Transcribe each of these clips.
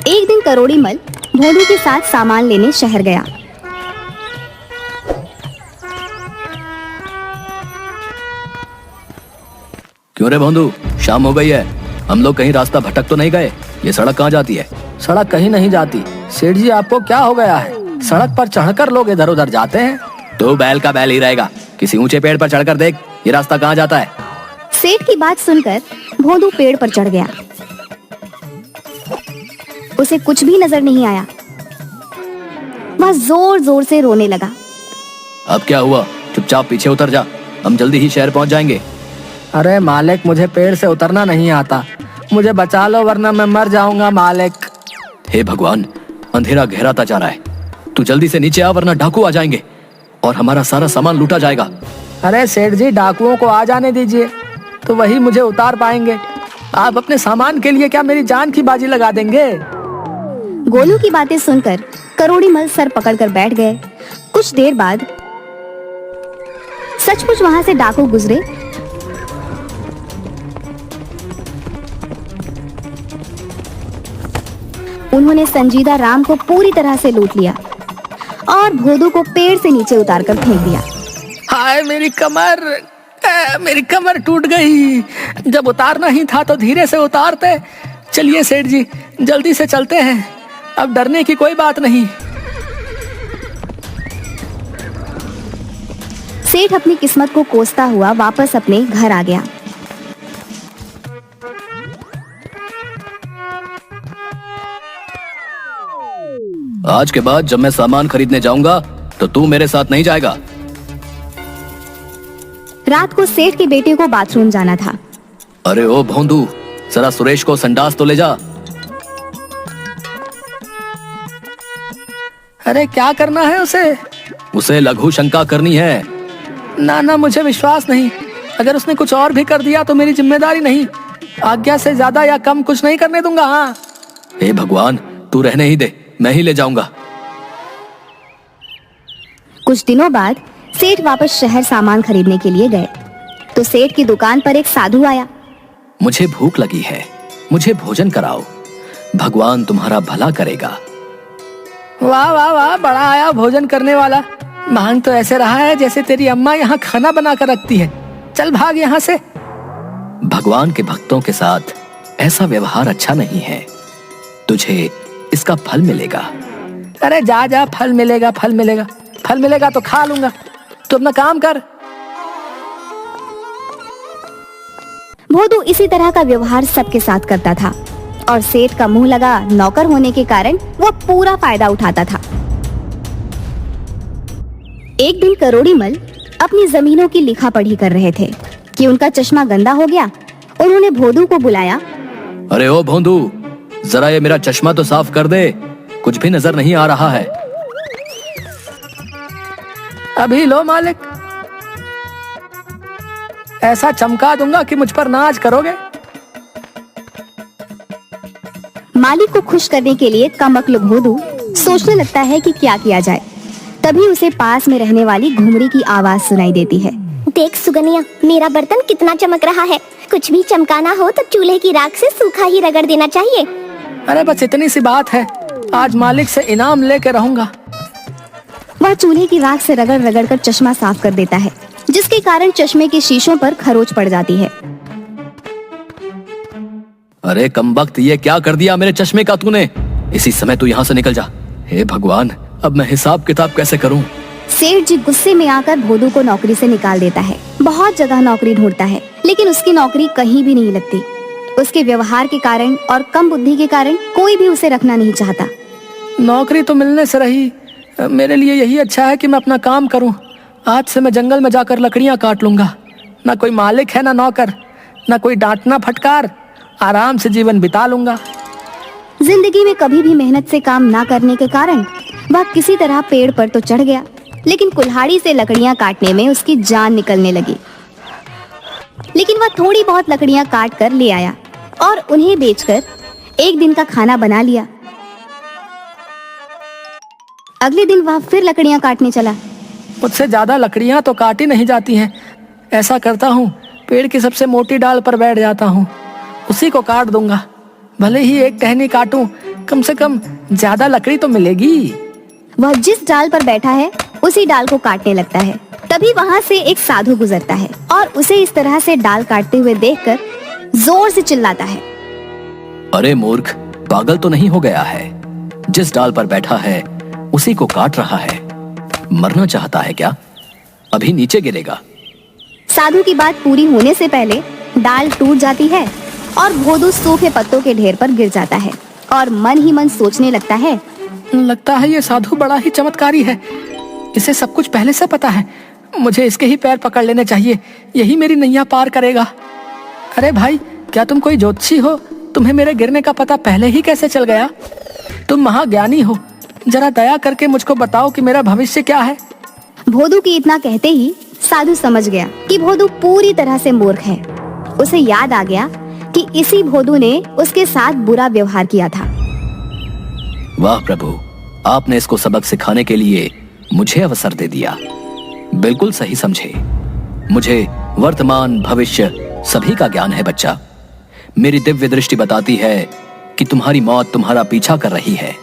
एक दिन करोड़ी मल भोंदू के साथ सामान लेने शहर गया। क्यों रे भोंदू, शाम हो गई है, हम लोग कहीं रास्ता भटक तो नहीं गए? ये सड़क कहाँ जाती है? सड़क कहीं नहीं जाती। सेठ जी आपको क्या हो गया है? सड़क पर चढ़कर लोग इधर उधर जाते हैं। तो बैल का बैल ही रहेगा, किसी ऊंचे पेड़ पर चढ़कर देख, ये रास्ता कहाँ जाता है। सेठ की बात सुनकर भोंदू पेड़ पर चढ़ गया। उसे कुछ भी नजर नहीं आया। वह जोर जोर से रोने लगा। अब क्या हुआ? चुपचाप पीछे उतर जा, हम जल्दी ही शहर पहुंच जाएंगे। अरे मालिक, मुझे पेड़ से उतरना नहीं आता, मुझे बचा लो वरना मैं मर जाऊंगा मालिक। हे भगवान, अंधेरा गहराता जा रहा है, तू जल्दी से नीचे आ वरना डाकू आ जाएंगे और हमारा सारा सामान लूटा जाएगा। अरे सेठ जी, डाकुओं को आ जाने दीजिए, तो वही मुझे उतार पाएंगे। आप अपने सामान के लिए क्या मेरी जान की बाजी लगा देंगे? गोलू की बातें सुनकर करोड़ी मल सर पकड़कर बैठ गए। कुछ देर बाद सचमुच वहां से डाकू गुजरे। उन्होंने संजीदा राम को पूरी तरह से लूट लिया और भोंदू को पेड़ से नीचे उतारकर फेंक दिया। हाय मेरी कमर, मेरी कमर टूट गई। जब उतारना ही था तो धीरे से उतारते। चलिए सेठ जी, जल्दी से चलते हैं, अब डरने की कोई बात नहीं। सेठ अपनी किस्मत को कोसता हुआ वापस अपने घर आ गया। आज के बाद जब मैं सामान खरीदने जाऊंगा तो तू मेरे साथ नहीं जाएगा। रात को सेठ के बेटे को बाथरूम जाना था। अरे ओ भोंदू, जरा सुरेश को संडास तो ले जा। अरे क्या करना है उसे? उसे लघु शंका करनी है। ना ना, मुझे विश्वास नहीं। अगर उसने कुछ और भी कर दिया तो मेरी जिम्मेदारी नहीं। आज्ञा से ज्यादा या कम कुछ नहीं करने दूंगा। हाँ। हे भगवान, तू रहने ही दे, मैं ही ले जाऊंगा। कुछ दिनों बाद सेठ वापस शहर सामान खरीदने के लिए गए तो सेठ की दुकान पर एक साधु आया। मुझे भूख लगी है, मुझे भोजन कराओ, भगवान तुम्हारा भला करेगा। वाह वाह वाह, बड़ा आया भोजन करने वाला। मांग तो ऐसे रहा है जैसे तेरी अम्मा यहाँ खाना बना कर रखती है। चल भाग यहाँ से। भगवान के भक्तों के साथ ऐसा व्यवहार अच्छा नहीं है, तुझे इसका फल मिलेगा। अरे जा जा, फल मिलेगा, फल मिलेगा, फल मिलेगा तो खा लूंगा। तू अपना काम कर। भोंदू इसी तरह का व्यवहार सबके साथ करता था और सेठ का मुंह लगा नौकर होने के कारण वह पूरा फायदा उठाता था। एक दिन करोड़ी मल अपनी जमीनों की लिखा पढ़ी कर रहे थे कि उनका चश्मा गंदा हो गया। उन्होंने भोंदू को बुलाया। अरे ओ भोंदू, जरा ये मेरा चश्मा तो साफ कर दे, कुछ भी नजर नहीं आ रहा है। अभी लो मालिक, ऐसा चमका दूंगा कि मुझ पर नाज करोगे। मालिक को खुश करने के लिए कमअक्ल भोंदू सोचने लगता है कि क्या किया जाए। तभी उसे पास में रहने वाली घुमरी की आवाज सुनाई देती है। देख सुगनिया, मेरा बर्तन कितना चमक रहा है। कुछ भी चमकाना हो तो चूल्हे की राख से सूखा ही रगड़ देना चाहिए। अरे बस इतनी सी बात है, आज मालिक से इनाम लेके रहूंगा। वह चूल्हे की राख से रगड़ रगड़ कर चश्मा साफ कर देता है, जिसके कारण चश्मे के शीशों पर खरोच पड़ जाती है। अरे कमबख्त, ये क्या कर दिया मेरे चश्मे का तूने? इसी समय तू यहाँ से निकल जा। हे भगवान, अब मैं हिसाब किताब कैसे करूं? सेठ जी गुस्से में आकर भोंदू को नौकरी से निकाल देता है। बहुत जगह नौकरी ढूंढता है लेकिन उसकी नौकरी कहीं भी नहीं लगती। उसके व्यवहार के कारण और कम बुद्धि के कारण कोई भी उसे रखना नहीं चाहता। नौकरी तो मिलने से रही, मेरे लिए यही अच्छा है कि मैं अपना काम करूं। आज से मैं जंगल में जाकर लकड़ियां काट लूंगा। ना कोई मालिक है ना नौकर, ना कोई डांटना फटकार, आराम से जीवन बिता लूंगा। जिंदगी में कभी भी मेहनत से काम ना करने के कारण वह किसी तरह पेड़ पर तो चढ़ गया, लेकिन कुल्हाड़ी से लकड़ियां काटने में उसकी जान निकलने लगी। लेकिन वह थोड़ी बहुत लकड़ियां काट कर ले आया और उन्हें बेचकर एक दिन का खाना बना लिया। अगले दिन वह फिर लकड़ियां काटने चला। मुझसे ज्यादा लकड़ियां तो काटी नहीं जाती हैं। ऐसा करता हूँ, पेड़ की सबसे मोटी डाल पर बैठ जाता हूँ, उसी को काट दूंगा। भले ही एक टहनी काटूं, कम से कम ज्यादा लकड़ी तो मिलेगी। वह जिस डाल पर बैठा है उसी डाल को काटने लगता है। तभी वहाँ से एक साधु गुजरता है और उसे इस तरह से डाल काटते हुए देखकर जोर से चिल्लाता है, अरे मूर्ख, पागल तो नहीं हो गया है? जिस डाल पर बैठा है उसी को काट रहा है। मरना चाहता है क्या? अभी नीचे गिरेगा। साधु की बात पूरी होने से पहले डाल टूट जाती है और भोदू सूखे पत्तों के ढेर पर गिर जाता है और मन ही मन सोचने लगता है, लगता है ये साधु बड़ा ही चमत्कारी है। इसे सब कुछ पहले से पता है। मुझे इसके ही पैर पकड़ लेने चाहिए, यही मेरी नैया पार करेगा। अरे भाई, क्या तुम कोई ज्योतिषी हो? तुम्हें मेरे गिरने का पता पहले ही कैसे चल गया? तुम महाज्ञानी हो, जरा दया करके मुझको बताओ कि मेरा भविष्य क्या है। भोदू की इतना कहते ही साधु समझ गया कि भोदू पूरी तरह से मूर्ख है। उसे याद आ गया कि इसी भोदू ने उसके साथ बुरा व्यवहार किया था। वाह प्रभु, आपने इसको सबक सिखाने के लिए मुझे अवसर दे दिया। बिल्कुल सही समझे। मुझे वर्तमान भविष्य सभी का ज्ञान है बच्चा। मेरी दिव्य दृष्टि बताती है कि तुम्हारी मौत तुम्हारा पीछा कर रही है।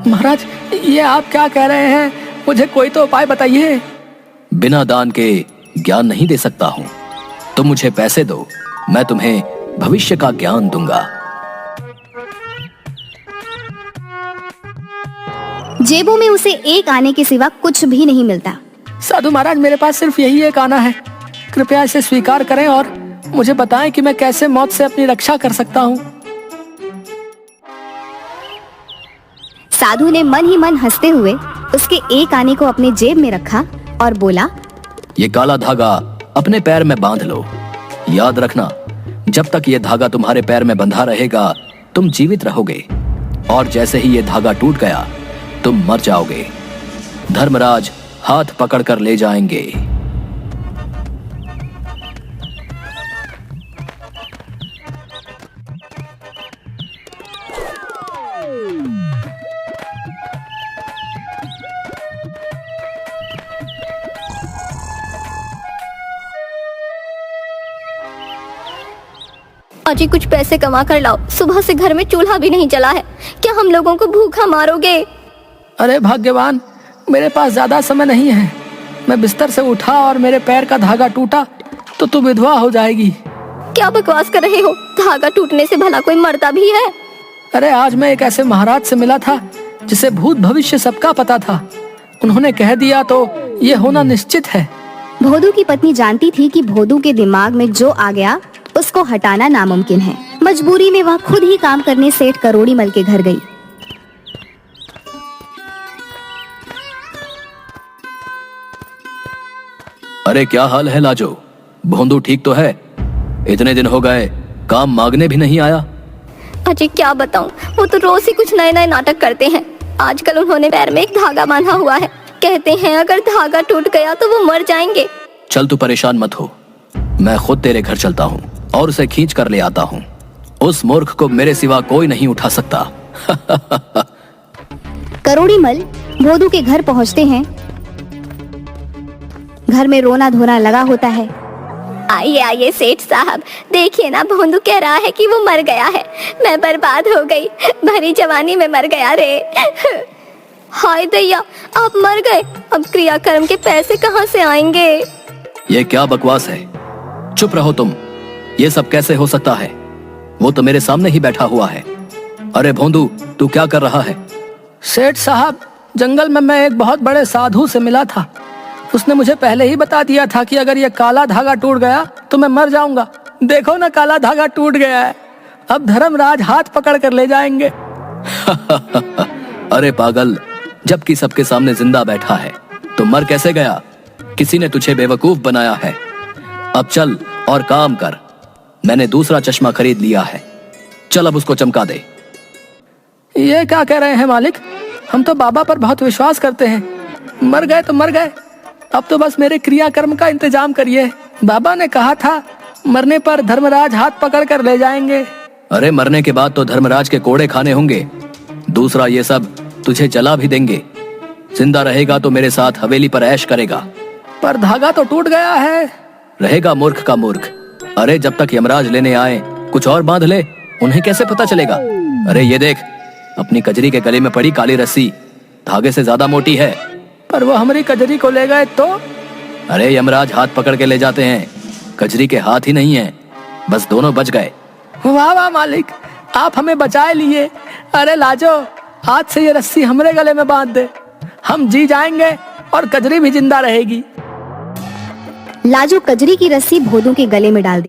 महाराज, ये आप क्या कह रहे हैं? मुझे कोई तो उपाय बताइए। बिना दान के ज्ञान नहीं दे सकता हूँ। तुम मुझे पैसे दो, मैं तुम्हें भविष्य का ज्ञान दूंगा। जेबों में उसे एक आने के सिवा कुछ भी नहीं मिलता। साधु महाराज, मेरे पास सिर्फ यही एक आना है। कृपया इसे स्वीकार करें और मुझे बताएं कि मैं कैसे मौत से अपनी रक्षा कर सकता हूँ। साधु ने मन ही मन हंसते हुए उसके एक आने को अपने जेब में रखा और बोला, ये काला धागा अपने पैर में बांध लो। याद रखना, जब तक ये धागा तुम्हारे पैर में बंधा रहेगा तुम जीवित रहोगे, और जैसे ही ये धागा टूट गया तुम मर जाओगे। धर्मराज हाथ पकड़कर ले जाएंगे। अजी, कुछ पैसे कमा कर लाओ। सुबह से घर में चूल्हा भी नहीं जला है। क्या हम लोगों को भूखा मारोगे? अरे भाग्यवान, मेरे पास ज्यादा समय नहीं है। मैं बिस्तर से उठा और मेरे पैर का धागा टूटा तो तू विधवा हो जाएगी। क्या बकवास कर रहे हो? धागा टूटने से भला कोई मरता भी है? अरे आज मैं एक ऐसे महाराज से मिला था जिसे भूत भविष्य सबका पता था। उन्होंने कह दिया तो ये होना निश्चित है। भोदू की पत्नी जानती थी कि भोदू के दिमाग में जो आ गया उसको हटाना नामुमकिन है। मजबूरी में वह खुद ही काम करने सेठ करोड़ीमल के घर गई। अरे क्या हाल है लाजो? भोंदू ठीक तो है? इतने दिन हो गए, काम मांगने भी नहीं आया। अजी, क्या बताऊं, वो तो रोज ही कुछ नए नए नाटक करते हैं। आजकल उन्होंने पैर में एक धागा बांधा हुआ है। कहते हैं अगर धागा टूट गया तो वो मर जाएंगे। चल तू परेशान मत हो, मैं खुद तेरे घर चलता हूँ और उसे खींच कर ले आता हूँ। उस मूर्ख को मेरे सिवा कोई नहीं उठा सकता। करोड़ीमल भोदू के घर पहुँचते हैं। घर में रोना धोना लगा होता है। आइए आइए सेठ साहब, देखिए ना, भोंदू कह रहा है कि वो मर गया है। मैं बर्बाद हो गई, भरी जवानी में मर गया रे। हाय दैया, आप मर गए। अब क्रियाकर्म के पैसे कहाँ से आएंगे? ये क्या बकवास है? चुप रहो तुम। ये सब कैसे हो सकता है? वो तो मेरे सामने ही बैठा हुआ है। अरे भोंदू, तू क्या कर रहा है? सेठ साहब, जंगल में मैं एक बहुत बड़े साधु से मिला था। उसने मुझे पहले ही बता दिया था कि अगर ये काला धागा टूट गया तो मैं मर जाऊंगा। देखो ना, काला धागा टूट गया है। अब धर्मराज हाथ पकड़ कर ले जाएंगे। अरे पागल, जबकि सबके सामने जिंदा बैठा है तो मर कैसे गया? किसी ने तुझे बेवकूफ बनाया है। अब चल और काम कर। मैंने दूसरा चश्मा खरीद लिया है, चल अब उसको चमका दे। ये क्या कह रहे हैं मालिक? हम तो बाबा पर बहुत विश्वास करते हैं। मर गए तो मर गए, अब तो बस मेरे क्रियाकर्म का इंतजाम करिए। बाबा ने कहा था मरने पर धर्मराज हाथ पकड़ कर ले जाएंगे। अरे मरने के बाद तो धर्मराज के कोड़े खाने होंगे। दूसरा, ये सब तुझे जला भी देंगे। जिंदा रहेगा तो मेरे साथ हवेली पर ऐश करेगा। पर धागा तो टूट गया है। रहेगा मूर्ख का मूर्ख। अरे जब तक यमराज लेने आए कुछ और बांध ले, उन्हें कैसे पता चलेगा? अरे ये देख, अपनी कजरी के गले में पड़ी काली रस्सी धागे से ज्यादा मोटी है। पर वो हमारी कजरी को ले गए तो? अरे यमराज हाथ पकड़ के ले जाते हैं, कजरी के हाथ ही नहीं है, बस दोनों बच गए। वाह वाह मालिक, आप हमें बचाए लिए। अरे लाजो, आज से ये रस्सी हमारे गले में बांध दे, हम जी जाएंगे और कजरी भी जिंदा रहेगी। लाजो कजरी की रस्सी भोदू के गले में डाल दी।